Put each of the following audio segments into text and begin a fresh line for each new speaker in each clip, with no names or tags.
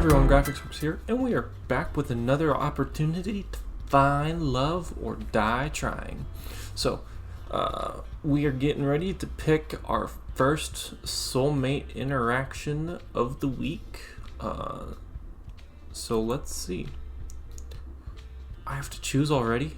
everyone, Graphics here, and we are back with another opportunity to find love or die trying. So, we are getting ready to pick our first soulmate interaction of the week. So let's see. I have to choose already?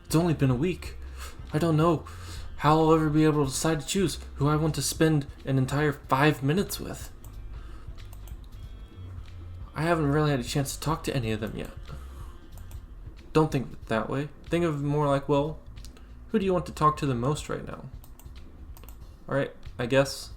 It's only been a week. I don't know how I'll ever be able to decide to choose who I want to spend an entire 5 minutes with. I haven't really had a chance to talk to any of them yet. Don't think of it that way. Think of it more like, well, who do you want to talk to the most right now? Alright, I guess.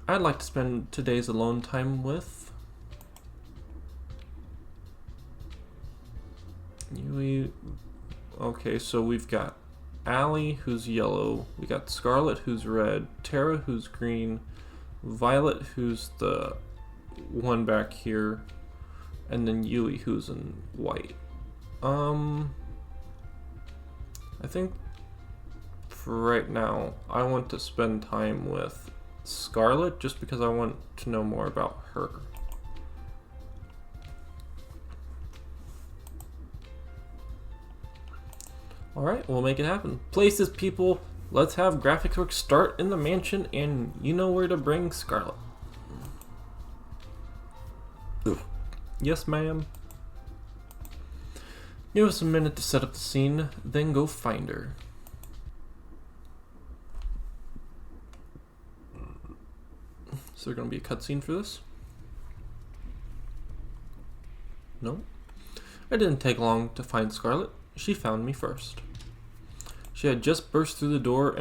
I'd like to spend today's alone time with Yui. Okay, so we've got Allie, who's yellow. We got Scarlett, who's red. Tara, who's green. Violet, who's the one back here, and then Yui, who's in white. I think for right now, I want to spend time with Scarlett just because I want to know more about her. Alright, we'll make it happen. Places, people. Let's have graphics work start in the mansion, and you know where to bring Scarlett. Ooh. Yes, ma'am. Give us a minute to set up the scene, then go find her. Is there going to be a cutscene for this? No. It didn't take long to find Scarlett. She found me first. She had just burst through my door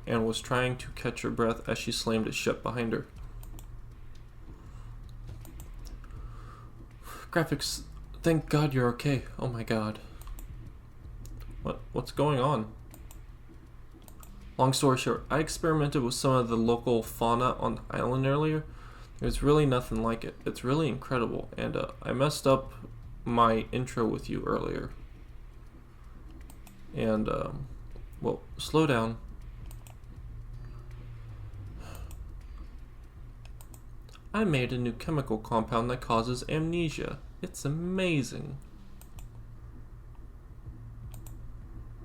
and was trying to catch her breath as she slammed it shut behind her. Graphics, thank God you're okay. Oh my God. What's going on? Long story short, I experimented with some of the local fauna on the island earlier. There's really nothing like it. It's really incredible, and I messed up my intro with you earlier. And, well, slow down. I made a new chemical compound that causes amnesia. It's amazing.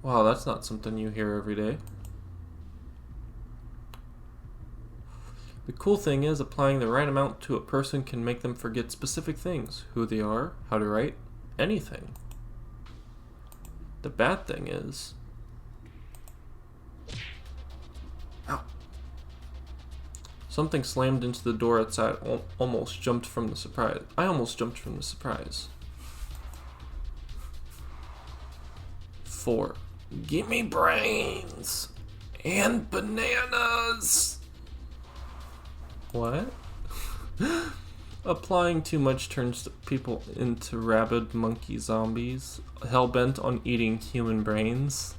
Wow, that's not something you hear every day. The cool thing is, applying the right amount to a person can make them forget specific things. Who they are, how to write, anything. The bad thing is... Ow. Something slammed into the door outside. I almost jumped from the surprise. 4. Give me brains! And bananas! What? Applying too much turns people into rabid monkey zombies, hell-bent on eating human brains.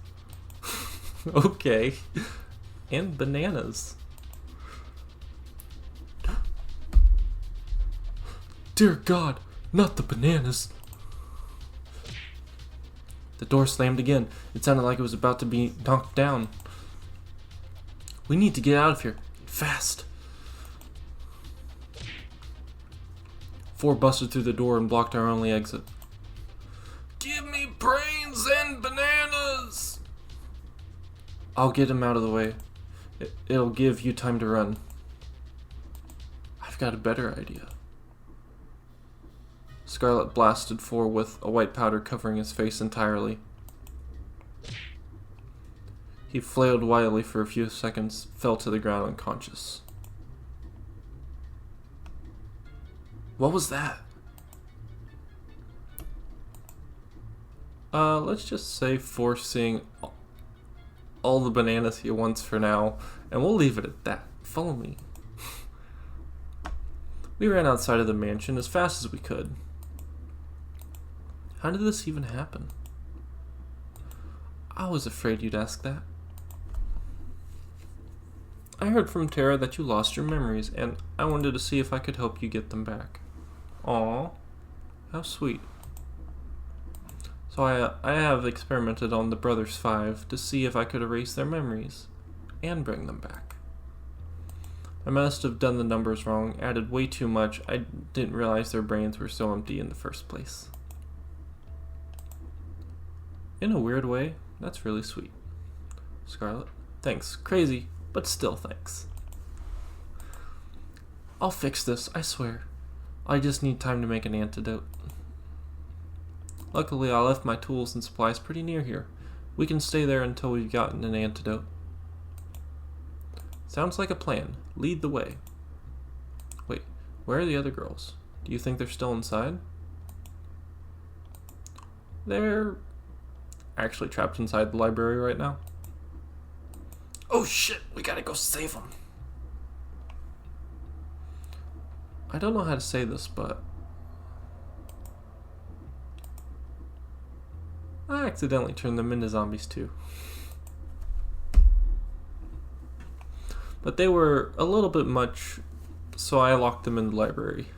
Okay. And bananas. Dear God, not the bananas. The door slammed again. It sounded like it was about to be knocked down. We need to get out of here. Fast. 4 busted through the door and blocked our only exit. Give me brains and bananas! I'll get him out of the way. It'll give you time to run. I've got a better idea. Scarlett blasted 4 with a white powder covering his face entirely. He flailed wildly for a few seconds, fell to the ground unconscious. What was that? Let's just say forcing all the bananas he wants for now, and we'll leave it at that. Follow me. We ran outside of the mansion as fast as we could. How did this even happen? I was afraid you'd ask that. I heard from Tara that you lost your memories, and I wanted to see if I could help you get them back. Aww, how sweet. So I have experimented on the Brothers 5 to see if I could erase their memories and bring them back. I must have done the numbers wrong, added way too much. I didn't realize their brains were so empty in the first place. In a weird way, that's really sweet. Scarlett, thanks. Crazy, but still thanks. I'll fix this, I swear. I just need time to make an antidote. Luckily, I left my tools and supplies pretty near here. We can stay there until we've gotten an antidote. Sounds like a plan. Lead the way. Wait, where are the other girls? Do you think they're still inside? They're actually trapped inside the library right now. Oh shit, we gotta go save them. I don't know how to say this, but I accidentally turned them into zombies too. But they were a little bit much, so I locked them in the library.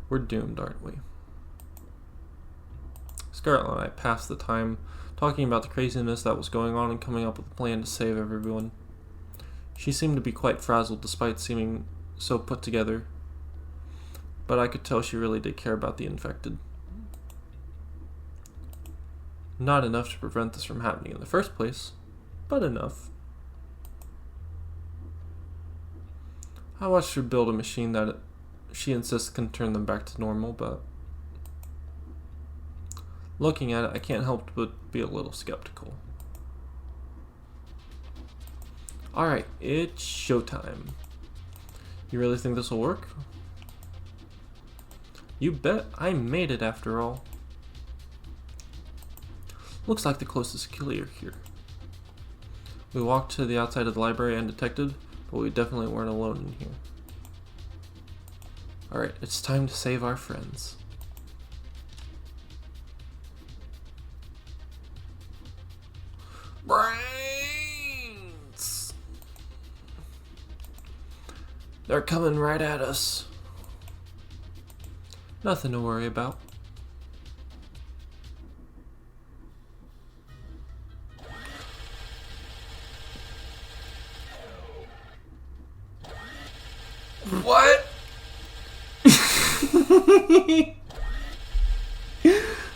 We're doomed, aren't we? Scarlett and I passed the time talking about the craziness that was going on and coming up with a plan to save everyone. She seemed to be quite frazzled despite seeming so put together, but I could tell she really did care about the infected. Not enough to prevent this from happening in the first place, but enough. I watched her build a machine that she insists can turn them back to normal, but looking at it, I can't help but be a little skeptical. Alright, it's showtime. You really think this will work? You bet. I made it after all. Looks like the coast is clear here. We walked to the outside of the library undetected, but we definitely weren't alone in here. Alright, it's time to save our friends. Brains! They're coming right at us. Nothing to worry about. What?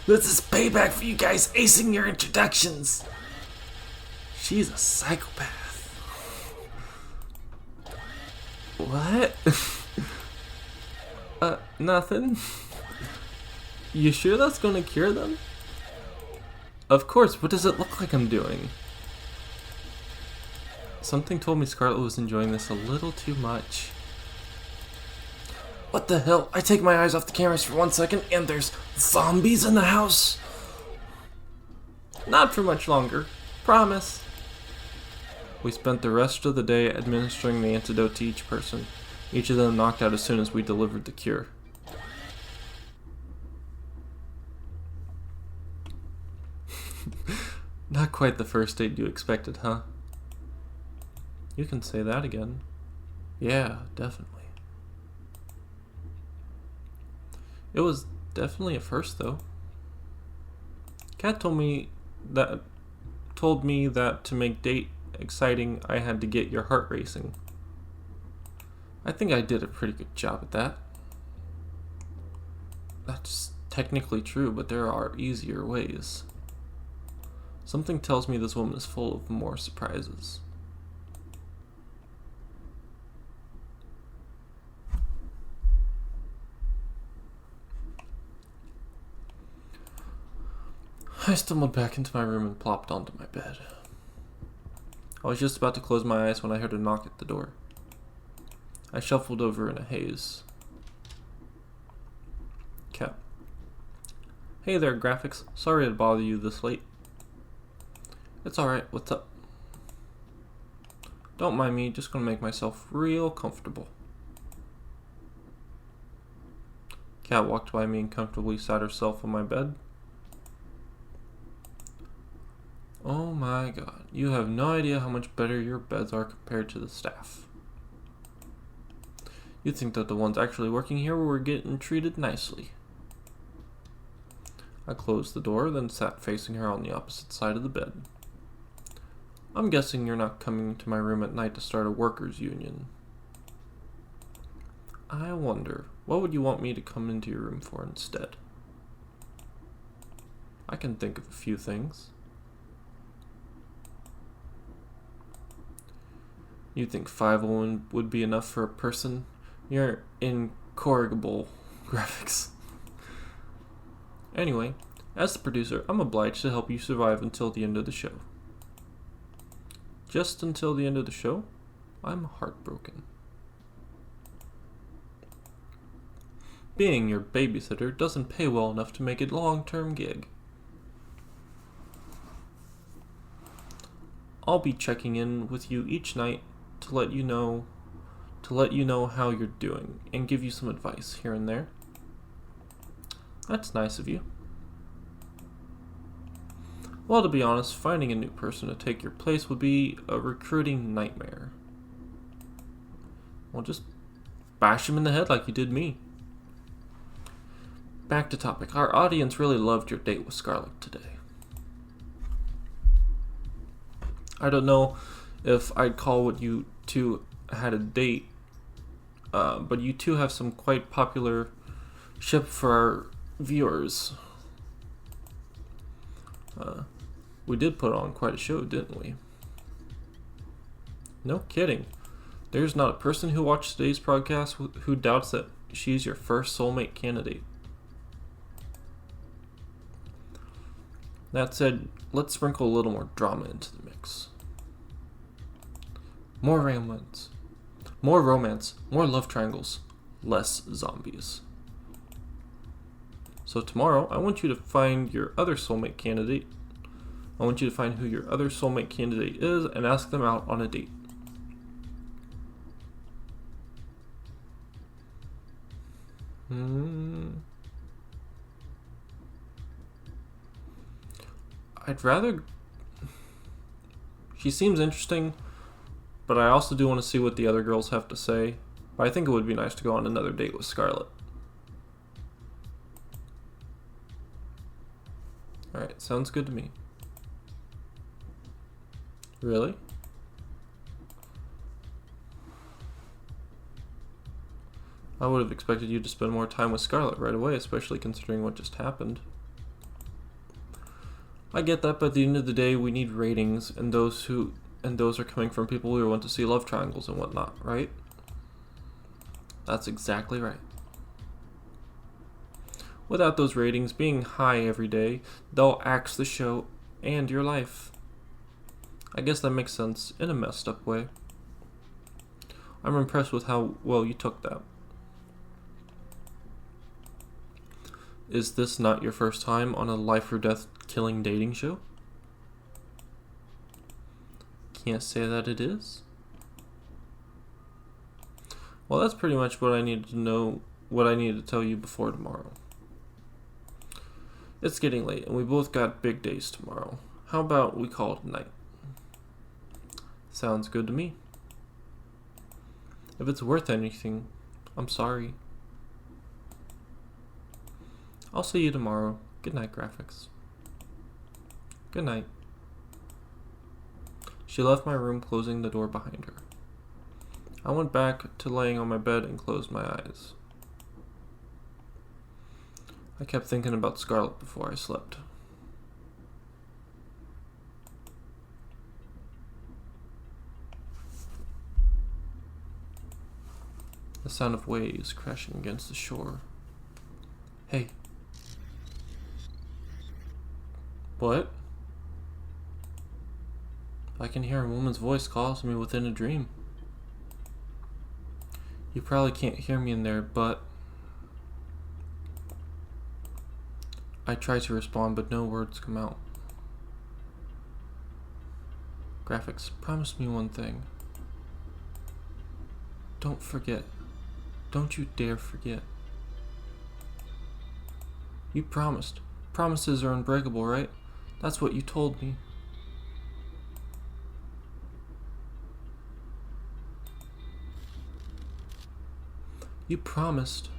This is payback for you guys acing your introductions. She's a psychopath. What? Nothing. You sure that's gonna cure them? Of course, what does it look like I'm doing? Something told me Scarlett was enjoying this a little too much. What the hell? I take my eyes off the cameras for 1 second and there's zombies in the house. Not for much longer. Promise. We spent the rest of the day administering the antidote to each person. Each of them knocked out as soon as we delivered the cure. Not quite the first date you expected, huh? You can say that again. Yeah, definitely. It was definitely a first, though. Kat told me that to make date exciting, I had to get your heart racing. I think I did a pretty good job at that. That's technically true, but there are easier ways. Something tells me this woman is full of more surprises. I stumbled back into my room and plopped onto my bed. I was just about to close my eyes when I heard a knock at the door. I shuffled over in a haze. Cat. Hey there, graphics. Sorry to bother you this late. It's alright, what's up? Don't mind me, just gonna make myself real comfortable. Cat walked by me and comfortably sat herself on my bed. Oh my god, you have no idea how much better your beds are compared to the staff. You'd think that the ones actually working here were getting treated nicely. I closed the door, then sat facing her on the opposite side of the bed. I'm guessing you're not coming to my room at night to start a workers' union. I wonder, what would you want me to come into your room for instead? I can think of a few things. You think 501 would be enough for a person? You're incorrigible graphics. Anyway, as the producer, I'm obliged to help you survive until the end of the show. Just until the end of the show? I'm heartbroken. Being your babysitter doesn't pay well enough to make it a long-term gig. I'll be checking in with you each night to let you know how you're doing and give you some advice here and there. That's nice of you. Well, to be honest, finding a new person to take your place would be a recruiting nightmare. Well, just bash him in the head like you did me. Back to topic. Our audience really loved your date with Scarlett today. I don't know if I'd call what you two had a date, but you two have some quite popular ship for our viewers. We did put on quite a show, didn't we? No kidding. There's not a person who watched today's broadcast who doubts that she's your first soulmate candidate. That said, let's sprinkle a little more drama into the mix. More romance, more love triangles, less zombies. So tomorrow, I want you to find your other soulmate candidate. I want you to find who your other soulmate candidate is and ask them out on a date. I'd rather... She seems interesting, but I also do want to see what the other girls have to say. But I think it would be nice to go on another date with Scarlett. Alright, sounds good to me. Really? I would have expected you to spend more time with Scarlett right away, especially considering what just happened. I get that, but at the end of the day, we need ratings, and those are coming from people who want to see love triangles and whatnot, right? That's exactly right. Without those ratings being high every day, they'll axe the show and your life. I guess that makes sense in a messed up way. I'm impressed with how well you took that. Is this not your first time on a life or death killing dating show? Can't say that it is. Well, that's pretty much what I needed to know, what I needed to tell you before tomorrow. It's getting late, and we both got big days tomorrow. How about we call it a night? Sounds good to me. If it's worth anything, I'm sorry. I'll see you tomorrow. Good night, graphics. Good night. She left my room, closing the door behind her. I went back to laying on my bed and closed my eyes. I kept thinking about Scarlett before I slept. The sound of waves crashing against the shore. Hey. What? I can hear a woman's voice call to me within a dream. You probably can't hear me in there, but... I try to respond, but no words come out. Graphics, promise me one thing. Don't forget. Don't you dare forget. You promised. Promises are unbreakable, right? That's what you told me. You promised.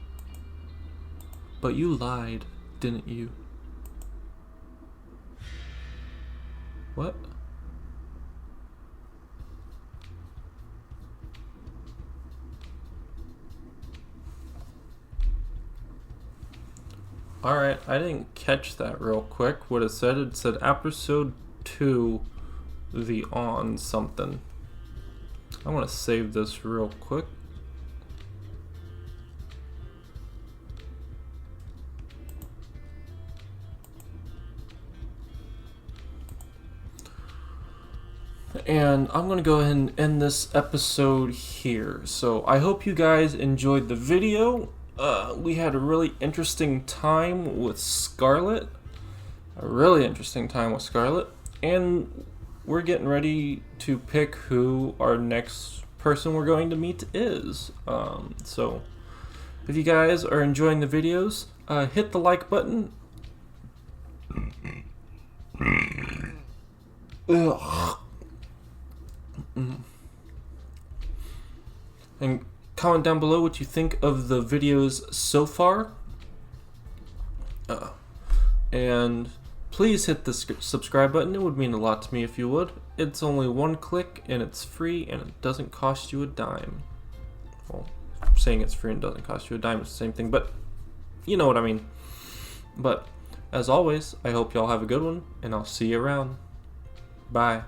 But you lied, didn't you? What? Alright, I didn't catch that real quick. What it said episode 2, the on something. I want to save this real quick. And I'm going to go ahead and end this episode here. So I hope you guys enjoyed the video. We had a really interesting time with Scarlett. And we're getting ready to pick who our next person we're going to meet is. So if you guys are enjoying the videos, hit the like button. Ugh. And comment down below what you think of the videos so far. And please hit the subscribe button. It would mean a lot to me if you would. It's only one click and it's free and it doesn't cost you a dime. Well, saying it's free and doesn't cost you a dime is the same thing, but you know what I mean. But as always, I hope y'all have a good one and I'll see you around. Bye.